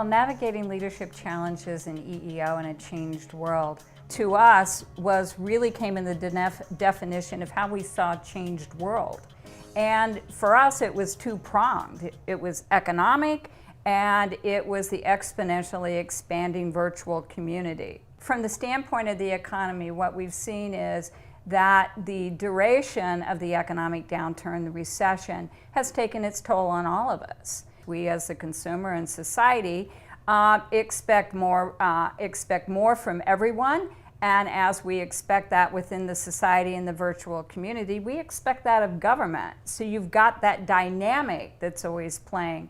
Well, navigating leadership challenges in EEO in a changed world, to us, really came in the definition of how we saw a changed world. And for us, it was two-pronged. It was economic, and it was the exponentially expanding virtual community. From the standpoint of the economy, what we've seen is that the duration of the economic downturn, the recession, has taken its toll on all of us. We as a consumer and society expect more from everyone, and as we expect that within the society and the virtual community, we expect that of government. So you've got that dynamic that's always playing.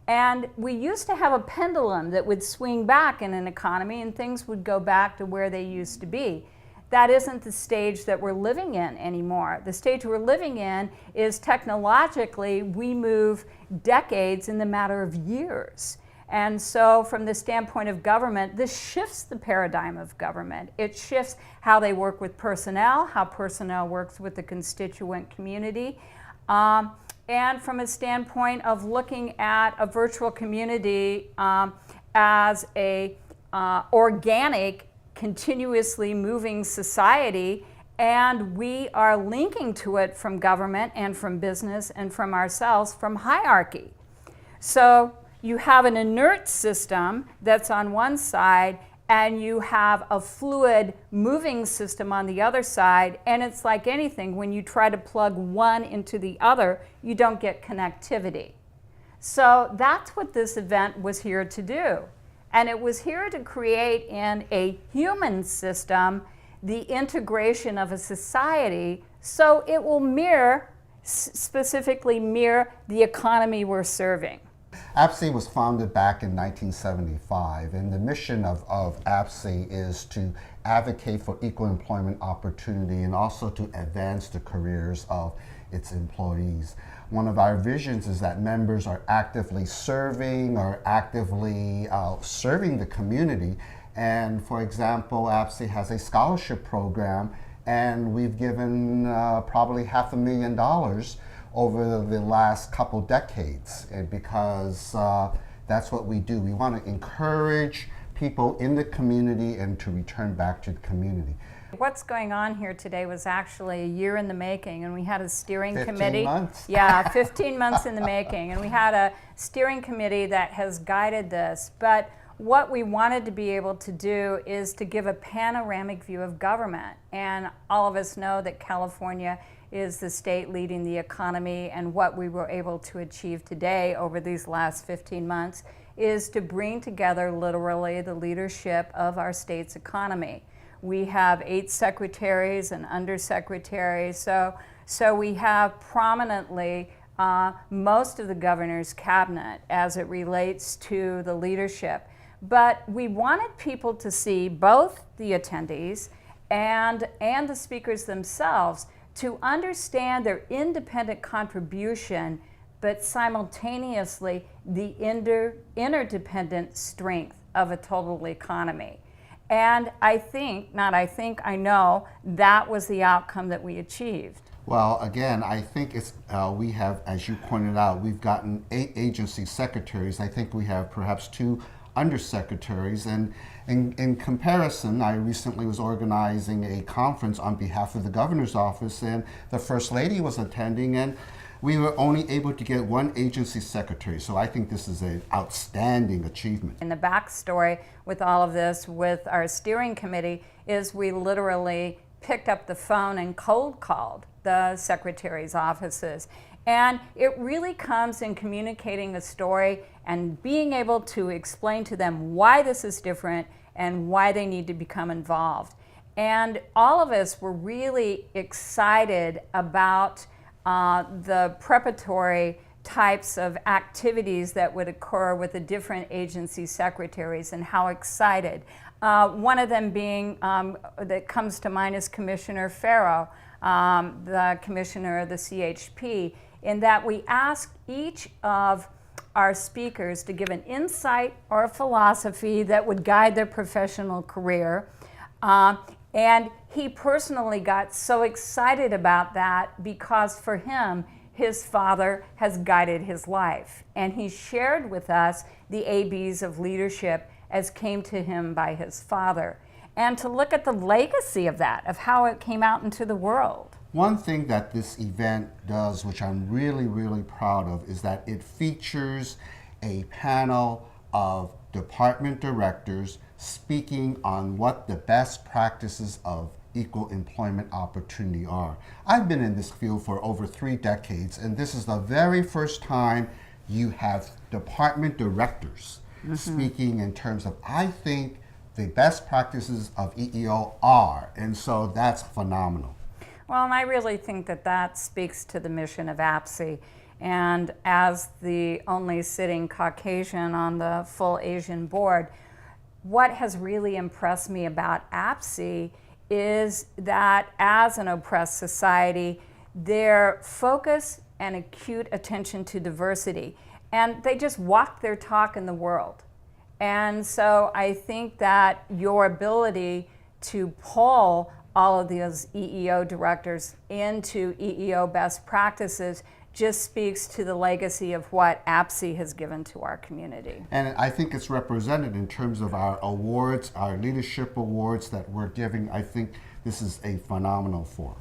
And we used to have a pendulum that would swing back in an economy and things would go back to where they used to be. That isn't the stage that we're living in anymore. The stage we're living in is technologically, we move decades in the matter of years. And so from the standpoint of government, this shifts the paradigm of government. It shifts how they work with personnel, how personnel works with the constituent community. And from a standpoint of looking at a virtual community as a organic, continuously moving society, and we are linking to it from government and from business and from ourselves from hierarchy. So you have an inert system that's on one side, and you have a fluid moving system on the other side, and it's like anything, when you try to plug one into the other, you don't get connectivity. So that's what this event was here to do. And it was here to create in a human system the integration of a society so it will specifically mirror the economy we're serving. APSE was founded back in 1975, and the mission of APSE is to advocate for equal employment opportunity and also to advance the careers of its employees. One of our visions is that members are actively serving the community. And for example, APSE has a scholarship program, and we've given probably $500,000 over the last couple decades, and because that's what we do. We want to encourage people in the community and to return back to the community. What's going on here today was actually a year in the making, and we had a steering 15 committee. months? Yeah, 15 months in the making, and we had a steering committee that has guided this. But what we wanted to be able to do is to give a panoramic view of government, and all of us know that California is the state leading the economy, and what we were able to achieve today over these last 15 months is to bring together literally the leadership of our state's economy. We have 8 secretaries and undersecretaries, so we have prominently most of the governor's cabinet as it relates to the leadership. But we wanted people to see, both the attendees and the speakers themselves, to understand their independent contribution, but simultaneously the interdependent strength of a total economy. And I know that was the outcome that we achieved. Well, again, I think we have, as you pointed out, we've gotten 8 agency secretaries. I think we have perhaps 2 undersecretaries, and in comparison, I recently was organizing a conference on behalf of the governor's office, and the First Lady was attending, and we were only able to get 1 agency secretary. So I think this is an outstanding achievement. And the backstory with all of this, with our steering committee, is we literally picked up the phone and cold called the secretary's offices. And it really comes in communicating a story and being able to explain to them why this is different and why they need to become involved. And all of us were really excited about the preparatory types of activities that would occur with the different agency secretaries, and how excited. One of them being, that comes to mind, is Commissioner Farrow, the commissioner of the CHP, in that we asked each of our speakers to give an insight or a philosophy that would guide their professional career. And he personally got so excited about that because for him, his father has guided his life. And he shared with us the ABs of leadership as came to him by his father. And to look at the legacy of that, of how it came out into the world. One thing that this event does, which I'm really, really proud of, is that it features a panel of department directors speaking on what the best practices of equal employment opportunity are. I've been in this field for over 3 decades, and this is the very first time you have department directors speaking in terms of, I think, the best practices of EEO are, and so that's phenomenal. Well, and I really think that that speaks to the mission of APSE. And as the only sitting Caucasian on the full Asian board, what has really impressed me about APSE is that as an oppressed society, their focus and acute attention to diversity, and they just walk their talk in the world. And so I think that your ability to pull all of those EEO directors into EEO best practices just speaks to the legacy of what APSE has given to our community. And I think it's represented in terms of our awards, our leadership awards that we're giving. I think this is a phenomenal forum.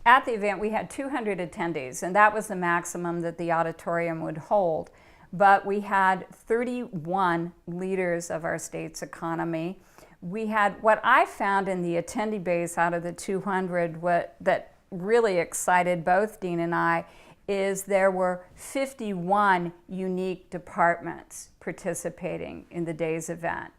At the event, we had 200 attendees, and that was the maximum that the auditorium would hold. But we had 31 leaders of our state's economy. We had, what I found in the attendee base out of the 200 that really excited both Dean and I is there were 51 unique departments participating in the day's event.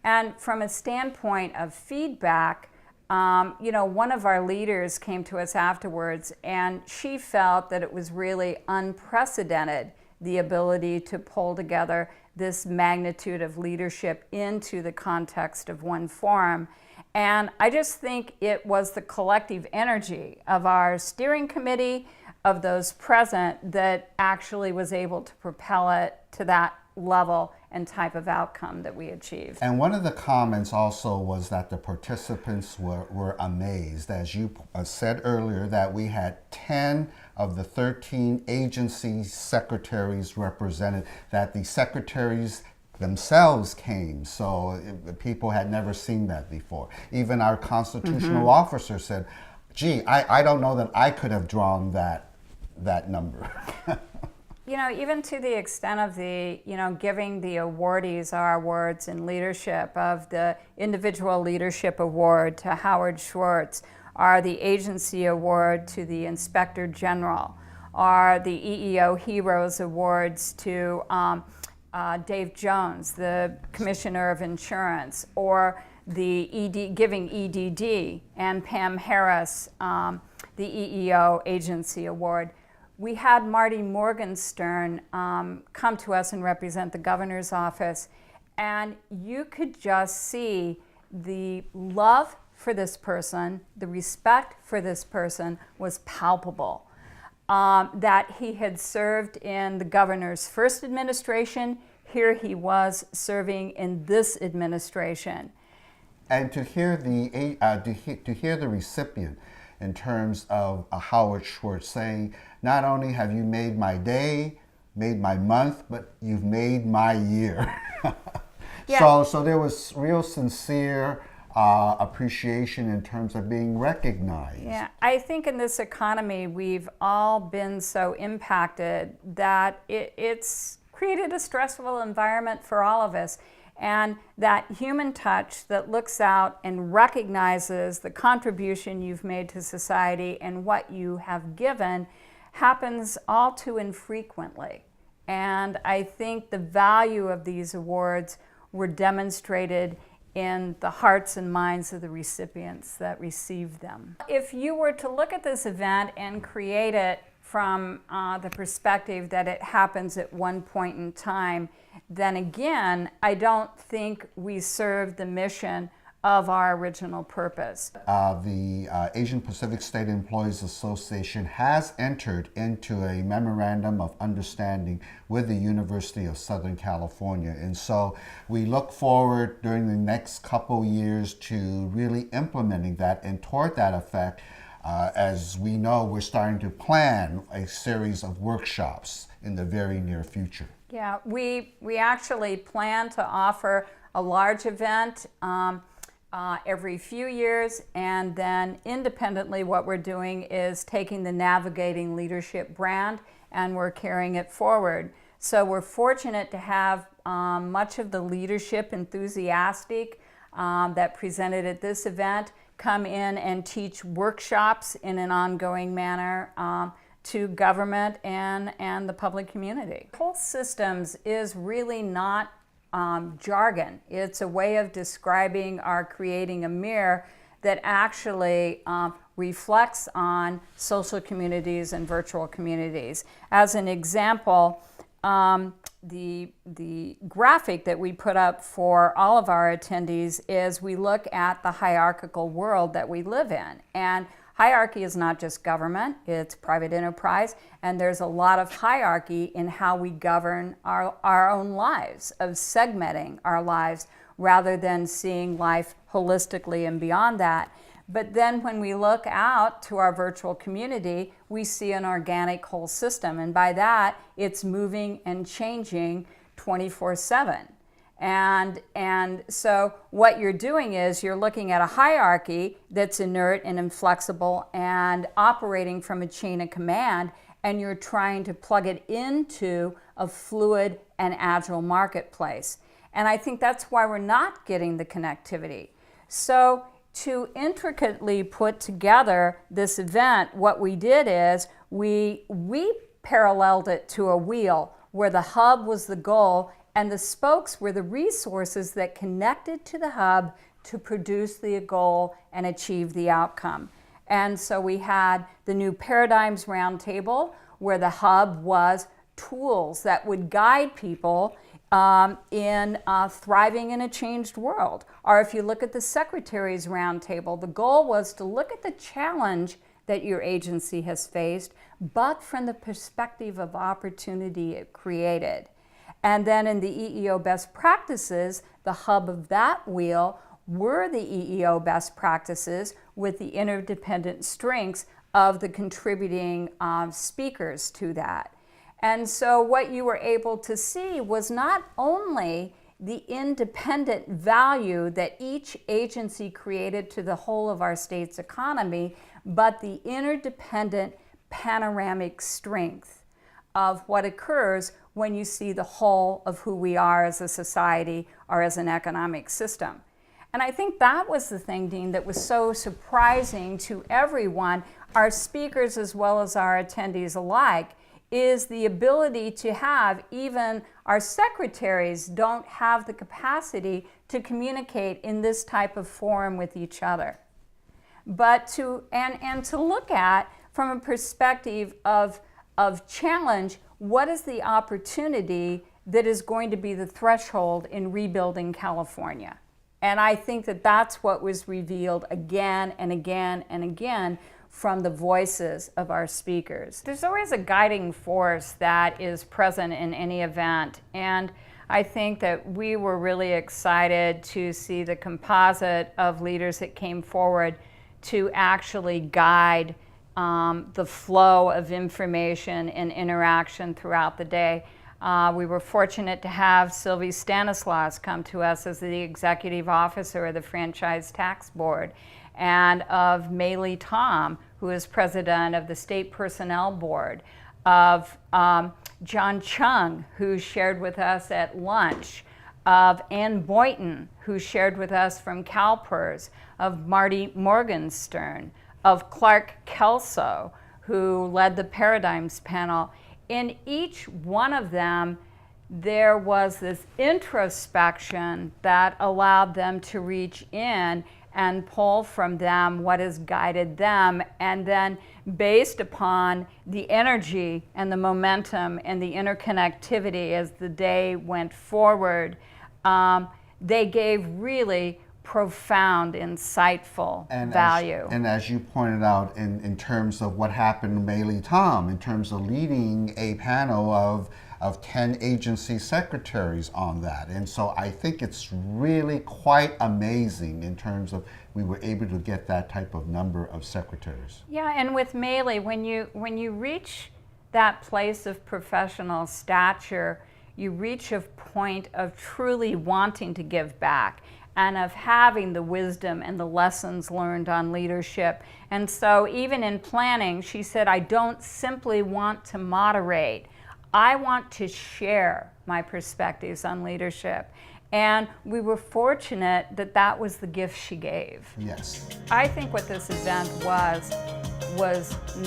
And from a standpoint of feedback, one of our leaders came to us afterwards, and she felt that it was really unprecedented, the ability to pull together this magnitude of leadership into the context of one forum. And I just think it was the collective energy of our steering committee, of those present, that actually was able to propel it to that level and type of outcome that we achieved. And one of the comments also was that the participants were amazed. As you said earlier, that we had 10 of the 13 agency secretaries represented, that the secretaries themselves came, so people had never seen that before. Even our constitutional officer said, gee, I don't know that I could have drawn that number. Even to the extent of the, giving the awardees our awards in leadership, of the Individual Leadership Award to Howard Schwartz, or the Agency Award to the Inspector General, or the EEO Heroes Awards to Dave Jones, the Commissioner of Insurance, or the giving EDD, and Pam Harris, the EEO Agency Award. We had Marty Morgenstern come to us and represent the governor's office, and you could just see the love for this person, the respect for this person was palpable. That he had served in the governor's first administration, here he was serving in this administration. And to hear the recipient in terms of Howard Schwartz saying, not only have you made my day, made my month, but you've made my year. Yeah. So there was real sincere appreciation in terms of being recognized. Yeah, I think in this economy we've all been so impacted that it's created a stressful environment for all of us. And that human touch that looks out and recognizes the contribution you've made to society and what you have given happens all too infrequently. And I think the value of these awards were demonstrated in the hearts and minds of the recipients that received them. If you were to look at this event and create it from the perspective that it happens at one point in time, then again, I don't think we serve the mission of our original purpose. The Asian Pacific State Employees Association has entered into a memorandum of understanding with the University of Southern California. And so we look forward during the next couple years to really implementing that. And toward that effect, As we know, we're starting to plan a series of workshops in the very near future. Yeah, we actually plan to offer a large event every few years, and then independently what we're doing is taking the Navigating Leadership brand and we're carrying it forward. So we're fortunate to have much of the leadership enthusiastic that presented at this event come in and teach workshops in an ongoing manner to government and the public community. Whole systems is really not jargon. It's a way of describing or creating a mirror that actually reflects on social communities and virtual communities. As an example, the graphic that we put up for all of our attendees is we look at the hierarchical world that we live in. And hierarchy is not just government, it's private enterprise, and there's a lot of hierarchy in how we govern our own lives, of segmenting our lives rather than seeing life holistically and beyond that. But then when we look out to our virtual community, we see an organic whole system. And by that, it's moving and changing 24/7. And so what you're doing is you're looking at a hierarchy that's inert and inflexible and operating from a chain of command, and you're trying to plug it into a fluid and agile marketplace. And I think that's why we're not getting the connectivity. So to intricately put together this event, what we did is we paralleled it to a wheel where the hub was the goal and the spokes were the resources that connected to the hub to produce the goal and achieve the outcome. And so we had the New Paradigms Roundtable where the hub was tools that would guide people in thriving in a changed world. Or if you look at the Secretaries Roundtable, the goal was to look at the challenge that your agency has faced, but from the perspective of opportunity it created. And then in the EEO best practices, the hub of that wheel were the EEO best practices with the interdependent strengths of the contributing speakers to that. And so what you were able to see was not only the independent value that each agency created to the whole of our state's economy, but the interdependent panoramic strength of what occurs when you see the whole of who we are as a society or as an economic system. And I think that was the thing, Dean, that was so surprising to everyone, our speakers as well as our attendees alike, is the ability to have even our secretaries don't have the capacity to communicate in this type of forum with each other. But to look at from a perspective of challenge, what is the opportunity that is going to be the threshold in rebuilding California? And I think that that's what was revealed again and again and again from the voices of our speakers. There's always a guiding force that is present in any event, and I think that we were really excited to see the composite of leaders that came forward to actually guide the flow of information and interaction throughout the day. We were fortunate to have Sylvie Stanislaus come to us as the executive officer of the Franchise Tax Board, and of Maylee Tom, who is president of the State Personnel Board, of John Chung, who shared with us at lunch, of Ann Boynton, who shared with us from CalPERS, of Marty Morgenstern, of Clark Kelso, who led the Paradigms panel. In each one of them, there was this introspection that allowed them to reach in and pull from them what has guided them, and then based upon the energy and the momentum and the interconnectivity as the day went forward, they gave really profound, insightful value. And as you pointed out, in terms of what happened to May Lee Tom, in terms of leading a panel of 10 agency secretaries on that. And so I think it's really quite amazing in terms of we were able to get that type of number of secretaries. Yeah, and with May Lee, when you reach that place of professional stature, you reach a point of truly wanting to give back and of having the wisdom and the lessons learned on leadership. And so even in planning, she said, I don't simply want to moderate. I want to share my perspectives on leadership. And we were fortunate that that was the gift she gave. Yes. I think what this event was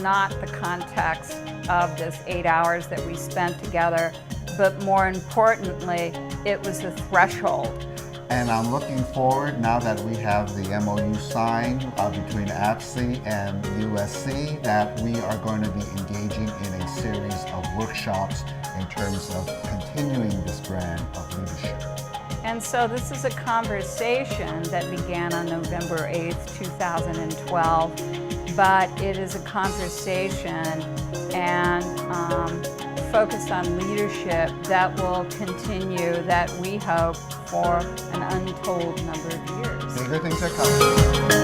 not the context of this 8 hours that we spent together, but more importantly, it was a threshold. And I'm looking forward, now that we have the MOU signed between APSI and USC, that we are going to be engaging in a series of workshops in terms of continuing this brand of leadership. And so this is a conversation that began on November 8th, 2012, but it is a conversation and focused on leadership that will continue, that we hope, for an untold number of years. Bigger things are coming.